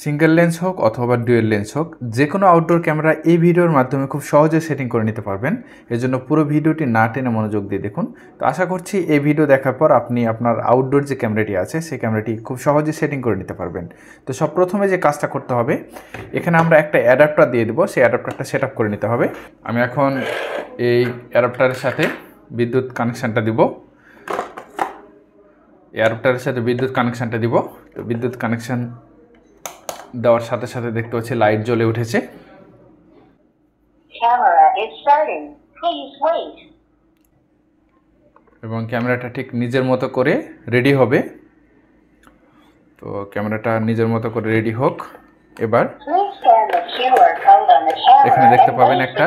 Single lens হোক অথবা dual lens হোক, যে কোনো আউটডোর ক্যামেরা এই ভিডিওর মাধ্যমে খুব সহজে সেটিং করে নিতে পারবেন। এজন্য পুরো ভিডিওটি না টেনে মনোযোগ দিয়ে দেখুন। তো আশা করছি এই ভিডিও দেখার পর আপনি আপনার আউটডোর যে ক্যামেরাটি আছে সেই ক্যামেরাটি খুব সহজে সেটিং করে নিতে পারবেন। তো সব প্রথমে যে কাজটা করতে হবে, এখানে আমরা একটা অ্যাডাপ্টার দিয়ে দেবো, সেই অ্যাডাপ্টারটা সেট আপ করে নিতে হবে। আমি এখন এই অ্যাডাপ্টারের সাথে বিদ্যুৎ কানেকশানটা দিব, অ্যাডাপ্টারের সাথে বিদ্যুৎ কানেকশানটা দিব। তো বিদ্যুৎ কানেকশান দেওয়ার সাথে সাথে দেখতে পাচ্ছি লাইট জ্বলে উঠেছে। এবং ক্যামেরাটা ঠিক নিজের মতো করে রেডি হবে। তো ক্যামেরাটা নিজের মতো করে রেডি হোক। এবার এখানে দেখতে পাবেন একটা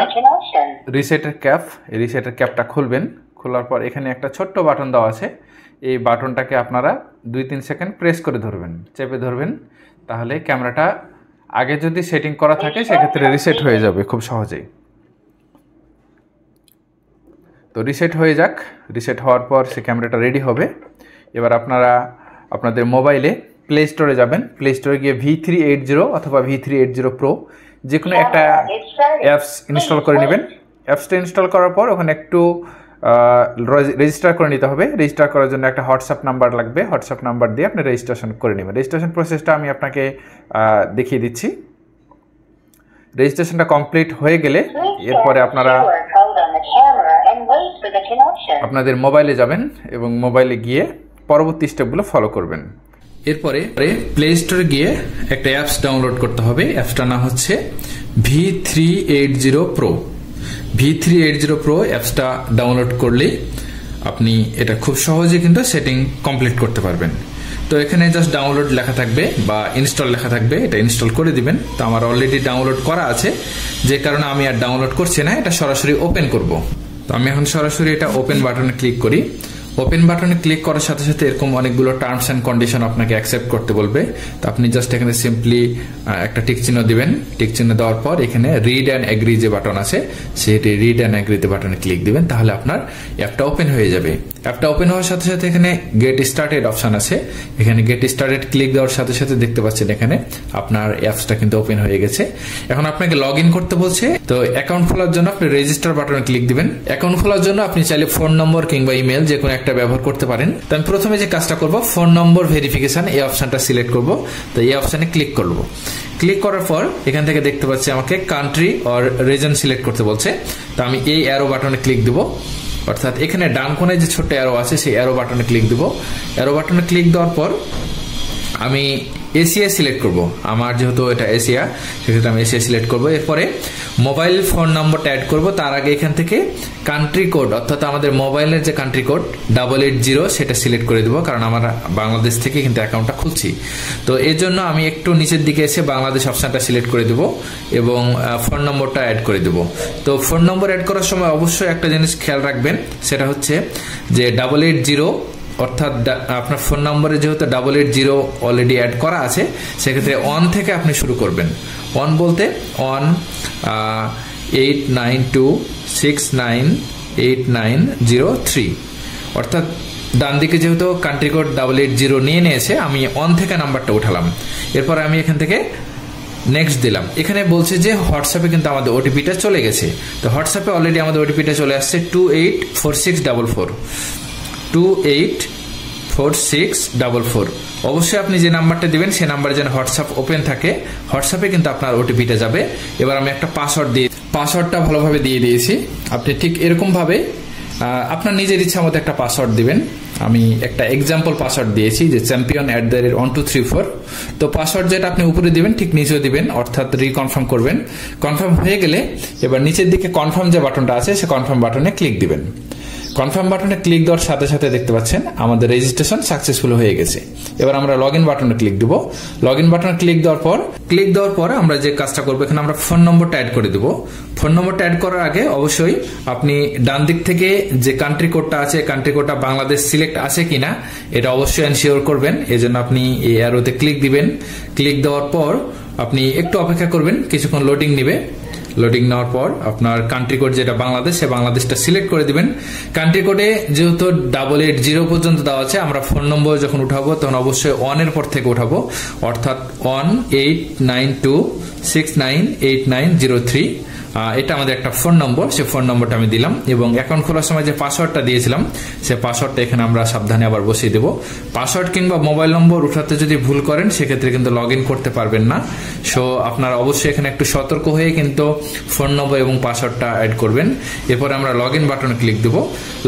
রিসেটের ক্যাপ, এই রিসেটের ক্যাপটা খুলবেন। খোলার পর এখানে একটা ছোট্ট বাটন দেওয়া আছে, এই বাটনটাকে আপনারা 2-3 সেকেন্ড প্রেস করে ধরবেন, চেপে ধরবেন। তাহলে ক্যামেরাটা আগে যদি সেটিং করা থাকে সেক্ষেত্রে রিসেট হয়ে যাবে খুব সহজেই। তো রিসেট হয়ে যাক, রিসেট হওয়ার পর সে ক্যামেরাটা রেডি হবে। এবার আপনারা আপনাদের মোবাইলে প্লে স্টোরে যাবেন, প্লে স্টোরে গিয়ে V380 অথবা V380 Pro যে কোনো একটা অ্যাপস ইনস্টল করে নেবেন। অ্যাপসটা ইনস্টল করার পর ওখানে একটু রেজিস্টার করে নিতে হবে। রেজিস্টার করার জন্য একটা হোয়াটসঅ্যাপ নাম্বার লাগবে, হোয়াটসঅ্যাপ নাম্বার দিয়ে আপনি রেজিস্ট্রেশন করে নেবেন। রেজিস্ট্রেশন প্রসেসটা আমি আপনাকে দেখিয়ে দিচ্ছি। রেজিস্ট্রেশনটা কমপ্লিট হয়ে গেলে এরপরে আপনারা আপনাদের মোবাইলে যাবেন এবং মোবাইলে গিয়ে পরবর্তী স্টেপগুলো ফলো করবেন। এরপরে প্লে স্টোরে গিয়ে একটা অ্যাপস ডাউনলোড করতে হবে। অ্যাপসটার নাম হচ্ছে V380 Pro। V380 Pro অ্যাপসটা ডাউনলোড করলেই আপনি এটা খুব সহজে কিন্তু সেটিং কমপ্লিট করতে পারবেন। তো এখানে জাস্ট ডাউনলোড লেখা থাকবে বা ইনস্টল লেখা থাকবে, এটা ইনস্টল করে দিবেন। তো আমার অলরেডি ডাউনলোড করা আছে, যে কারণে আমি আর ডাউনলোড করছি না, এটা সরাসরি ওপেন করব। তো আমি এখন সরাসরি এটা ওপেন বাটনে ক্লিক করি। ওপেন বাটনে ক্লিক করার সাথে সাথে এরকম অনেকগুলো টার্মস অ্যান্ড কন্ডিশন আপনাকে অ্যাকসেপ্ট করতে বলবে। তো আপনি জাস্ট এখানে সিম্পলি একটা টিক চিহ্ন দিবেন। টিক চিহ্ন দেওয়ার পর এখানে রিড অ্যান্ড এগ্রি যে বাটন আছে সেটি রিড অ্যান্ড এগ্রিতে বাটনে ক্লিক দিবেন, তাহলে আপনার অ্যাপটা ওপেন হয়ে যাবে। অ্যাপটা ওপেন হওয়ার সাথে সাথে এখানে গেট স্টার্টেড অপশন আছে, এখানে গেট স্টার্টেড ক্লিক দেওয়ার সাথে সাথে দেখতে পাচ্ছেন এখানে আপনার অ্যাপসটা কিন্তু ওপেন হয়ে গেছে। এখন আপনাকে লগ ইন করতে বলছে। তো অ্যাকাউন্ট খোলার জন্য আপনি রেজিস্টার বাটনে ক্লিক দিবেন। অ্যাকাউন্ট খোলার জন্য আপনি চাইলে ফোন নম্বর কিংবা ইমেল যে কোনো একটা ব্যবহার করতে পারেন। তো আমি প্রথমে যে কাজটা করব, ফোন নম্বর ভেরিফিকেশন এই অপশনটা সিলেক্ট করব। তো এই অপশনে ক্লিক করব। ক্লিক করার পর এখান থেকে দেখতে পাচ্ছি আমাকে কান্ট্রি অর রিজন সিলেক্ট করতে বলছে। তো আমি এই অ্যারো বাটনে ক্লিক দেব, অর্থাৎ এখানে ডান কোণে যে ছোট্ট অ্যারো আছে সেই অ্যারো বাটনে ক্লিক দেব। অ্যারো বাটনে ক্লিক দেওয়ার পর আমি এশিয়া সিলেক্ট করব। আমার যেহেতু এটা এশিয়া, সেক্ষেত্রে আমি এশিয়া সিলেক্ট করব। এরপরে মোবাইল ফোন নম্বরটা অ্যাড করব। তার আগে এখান থেকে কান্ট্রি কোড, অর্থাৎ আমাদের মোবাইলের যে কান্ট্রি কোড 880 সেটা সিলেক্ট করে দেবো, কারণ আমার বাংলাদেশ থেকে কিন্তু অ্যাকাউন্টটা খুলছি। তো এর জন্য আমি একটু নিচের দিকে এসে বাংলাদেশ অপশনটা সিলেক্ট করে দেবো এবং ফোন নম্বরটা অ্যাড করে দেবো। তো ফোন নম্বর অ্যাড করার সময় অবশ্যই একটা জিনিস খেয়াল রাখবেন, সেটা হচ্ছে যে 880 অর্থাৎ আপনার ফোন নম্বরে যেহেতু 880 অলরেডি অ্যাড করা আছে, সেক্ষেত্রে 1 থেকে আপনি শুরু করবেন। 1 বলতে 18926989003, অর্থাৎ ডান দিকে যেহেতু কান্ট্রি কোড 880 নিয়ে নিয়েছে, আমি 1 থেকে নাম্বারটা উঠালাম। এরপর আমি এখান থেকে নেক্সট দিলাম। এখানে বলছে যে হোয়াটসঅ্যাপে কিন্তু আমাদের ওটিপিটা চলে গেছে। তো হোয়াটসঅ্যাপে অলরেডি আমাদের ওটিপিটা চলে আসছে 284644 284644। অবশ্যই আপনি যে নাম্বারটা দিবেন সেই নাম্বারে যেন হোয়াটসঅ্যাপ ওপেন থাকে, হোয়াটসঅ্যাপে কিন্তু আপনার ওটিপিটা যাবে। এবার আমি একটা পাসওয়ার্ডটা ভালোভাবে দিয়ে দিয়েছি। আপনি ঠিক এরকম ভাবে আপনার নিজের ইচ্ছা মতো একটা পাসওয়ার্ড দিবেন। আমি একটা এক্সাম্পল পাসওয়ার্ড দিয়েছি যে champion@1234। তো পাসওয়ার্ড যেটা আপনি উপরে দিবেন ঠিক নিচেও দিবেন, অর্থাৎ রিকনফার্ম করবেন। কনফার্ম হয়ে গেলে এবার নিচের দিকে কনফার্ম যে বাটনটা আছে সে কনফার্ম বাটনে ক্লিক দিবেন। কনফার্ম বাটনে ক্লিক দেওয়ার সাথে সাথে দেখতে পাচ্ছেন আমাদের রেজিস্ট্রেশন সাকসেসফুল হয়ে গেছে। এবার আমরা লগ ইন বাটনে ক্লিক দেব। লগ ইন বাটনে ক্লিক দেওয়ার পর আমরা যে কাজটা করবো, এখানে আমরা ফোন নম্বরটা অ্যাড করে দেব। ফোন নম্বরটা অ্যাড করার আগে অবশ্যই আপনি ডান দিক থেকে যে কান্ট্রি কোডটা আছে, কান্ট্রি কোডটা বাংলাদেশ সিলেক্ট আছে কিনা এটা অবশ্যই এনশিওর করবেন। এজন্য আপনি এই অ্যারোতে ক্লিক দিবেন। ক্লিক দেওয়ার পর আপনি একটু অপেক্ষা করবেন, কিছুক্ষণ লোডিং নিবে। লোডিং নেওয়ার পর আপনার কান্ট্রি কোড যেটা বাংলাদেশ, সে বাংলাদেশটা সিলেক্ট করে দিবেন। কান্ট্রি কোডে যেহেতু 880 পর্যন্ত দেওয়া আছে, আমরা ফোন নম্বর যখন উঠাবো তখন অবশ্যই 1 এর পর থেকে উঠাবো, অর্থাৎ 1892698903। এটা আমাদের একটা ফোন নম্বর, সে ফোন নম্বরটা আমি দিলাম এবং অ্যাকাউন্ট খোলার সময় যে পাসওয়ার্ডটা দিয়েছিলাম সে পাসওয়ার্ডটা এখানে আমরা সাবধানে আবার বসিয়ে দেব। পাসওয়ার্ড কিংবা মোবাইল নম্বর উঠাতে যদি ভুল করেন সেক্ষেত্রে কিন্তু লগ ইন করতে পারবেন না। সো আপনারা অবশ্যই এখানে একটু সতর্ক হয়ে কিন্তু ফোন নম্বর এবং পাসওয়ার্ডটা অ্যাড করবেন। এরপরে আমরা লগ ইন বাটনে ক্লিক দেব।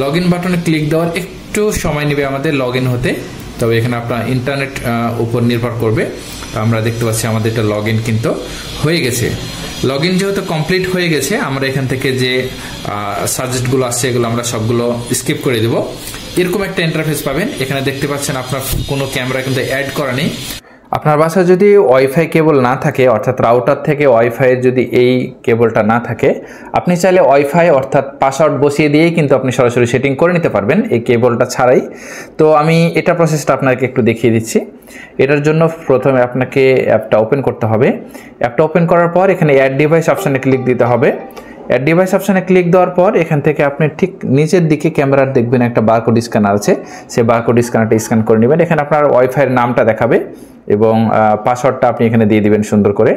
লগ ইন বাটনে ক্লিক দেওয়ার একটু সময় নেবে আমাদের লগ ইন হতে, তবে এখানে আপনার ইন্টারনেট উপর নির্ভর করবে। আমরা দেখতে পাচ্ছি আমাদের এটা লগ ইন কিন্তু হয়ে গেছে। লগ ইন যেহেতু কমপ্লিট হয়ে গেছে, আমরা এখান থেকে যে সাজেস্টগুলো আসছে এগুলো আমরা সবগুলো স্কিপ করে দেব। এরকম একটা ইন্টারফেস পাবেন। এখানে দেখতে পাচ্ছেন আপনার কোনো ক্যামেরা কিন্তু অ্যাড করা নেই। আপনার বাসায় যদি ওয়াইফাই কেবল না থাকে, অর্থাৎ রাউটার থেকে ওয়াইফাই যদি এই কেবলটা না থাকে, আপনি চাইলে ওয়াইফাই অর্থাৎ পাসওয়ার্ড বসিয়ে দিয়েই কিন্তু আপনি সরাসরি সেটিং করে নিতে পারবেন এই কেবলটা ছাড়াই। তো আমি এটা প্রসেসটা আপনাকে একটু দেখিয়ে দিচ্ছি। এটার জন্য প্রথমে আপনাকে অ্যাপটা ওপেন করতে হবে। অ্যাপটা ওপেন করার পর এখানে অ্যাড ডিভাইস অপশানে ক্লিক দিতে হবে। অ্যাড ডিভাইস অপশানে ক্লিক দেওয়ার পর এখান থেকে আপনি ঠিক নিচের দিকে ক্যামেরার দেখবেন একটা বারকোড স্ক্যানার আছে, সেই বারকোড স্ক্যানারটা স্ক্যান করে নেবেন। এখানে আপনার ওয়াইফাইয়ের নামটা দেখাবে এবং পাসওয়ার্ডটা আপনি এখানে দিয়ে দিবেন সুন্দর করে।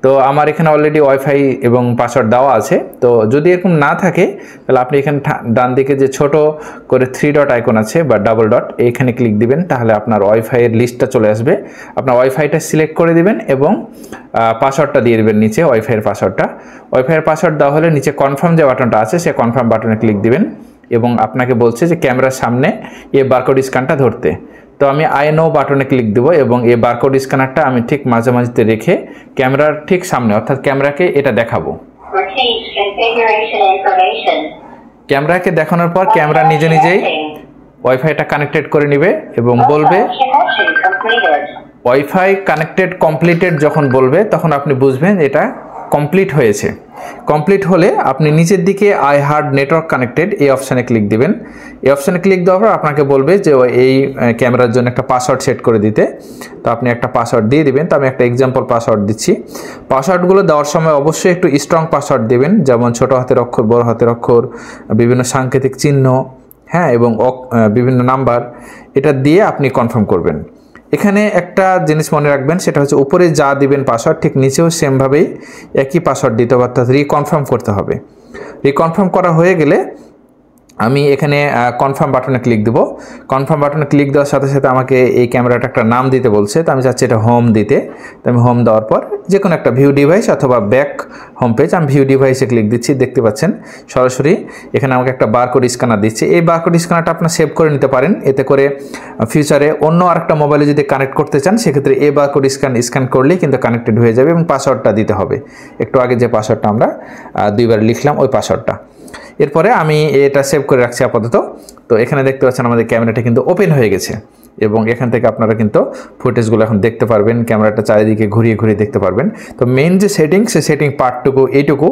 তো আমার এখানে অলরেডি ওয়াইফাই এবং পাসওয়ার্ড দেওয়া আছে। তো যদি এরকম না থাকে তাহলে আপনি এখানে ডান দিকে যে ছোট করে 3 ডট আইকন আছে বা ডাবল ডট, এইখানে ক্লিক দিবেন, তাহলে আপনার ওয়াইফাইয়ের লিস্টটা চলে আসবে। আপনার ওয়াইফাইটা সিলেক্ট করে দিবেন এবং পাসওয়ার্ডটা দিয়ে দেবেন নিচে, ওয়াইফাইয়ের পাসওয়ার্ডটা। ওয়াইফাইয়ের পাসওয়ার্ড দেওয়া হলে নিচে কনফার্ম যে বাটনটা আছে সে কনফার্ম বাটনে ক্লিক দিবেন এবং আপনাকে বলছে যে ক্যামেরার সামনে এই বারকোড স্ক্যানটা ধরতে। তো আমি আই নো বাটনে ক্লিক দেবো এবং এই বারকোড স্ক্যানারটা আমি ঠিক মাঝামাঝিতে রেখে ক্যামেরার ঠিক সামনে অর্থাৎ ক্যামেরাকে এটা দেখাবো। ক্যামেরাকে দেখানোর পর ক্যামেরা নিজে নিজেই ওয়াইফাইটা কানেক্টেড করে নেবে এবং বলবে ওয়াইফাই কানেক্টেড কমপ্লিটেড। যখন বলবে তখন আপনি বুঝবেন এটা কমপ্লিট হয়েছে। কমপ্লিট হলে আপনি নিচের দিকে আই হার্ড নেটওয়ার্ক কানেক্টেড এই অপশানে ক্লিক দিবেন। এই অপশানে ক্লিক দেওয়ার পর আপনাকে বলবে যে এই ক্যামেরার জন্য একটা পাসওয়ার্ড সেট করে দিতে। তো আপনি একটা পাসওয়ার্ড দিয়ে দিবেন। তো আমি একটা এক্সাম্পল পাসওয়ার্ড দিচ্ছি। পাসওয়ার্ডগুলো দেওয়ার সময় অবশ্যই একটু স্ট্রং পাসওয়ার্ড দেবেন, যেমন ছোট হাতের অক্ষর, বড় হাতের অক্ষর, বিভিন্ন সাংকেতিক চিহ্ন, হ্যাঁ, এবং বিভিন্ন নাম্বার, এটা দিয়ে আপনি কনফার্ম করবেন। এখানে একটা জিনিস মনে রাখবেন, সেটা হচ্ছে উপরে যা দিবেন পাসওয়ার্ড ঠিক নিচেও সেমভাবেই একই পাসওয়ার্ড দিতে হবে, অর্থাৎ রিকনফার্ম করতে হবে। রিকনফার্ম করা হয়ে গেলে আমি এখানে কনফার্ম বাটনে ক্লিক দেবো। কনফার্ম বাটনে ক্লিক দেওয়ার সাথে সাথে আমাকে এই ক্যামেরাটা একটা নাম দিতে বলছে। তো আমি চাচ্ছি এটা হোম দিতে। তো আমি হোম দেওয়ার পর যে কোনো একটা ভিউ ডিভাইস অথবা ব্যাক হোম পেজ, আমি ভিউ ডিভাইসে ক্লিক দিচ্ছি। দেখতে পাচ্ছেন সরাসরি এখানে আমাকে একটা বারকোড স্ক্যানার দিচ্ছে। এই বারকোড স্ক্যানারটা আপনার সেভ করে নিতে পারেন। এতে করে ফিউচারে অন্য আরেকটা মোবাইলে যদি কানেক্ট করতে চান সেক্ষেত্রে এই বারকোড স্ক্যান করলেই কিন্তু কানেক্টেড হয়ে যাবে এবং পাসওয়ার্ডটা দিতে হবে। একটু আগে যে পাসওয়ার্ডটা আমরা 2বার লিখলাম ওই পাসওয়ার্ডটা। এরপরে আমি এটা সেভ করে রাখছি আপাতত। তো এখানে দেখতে পাচ্ছেন আমাদের ক্যামেরাটা কিন্তু ওপেন হয়ে গেছে এবং এখান থেকে আপনারা কিন্তু ফুটেজগুলো এখন দেখতে পারবেন, ক্যামেরাটা চারিদিকে ঘুরিয়ে ঘুরিয়ে দেখতে পারবেন। তো মেইন যে সেটিং, সে সেটিং পার্টটুকু এইটুকু।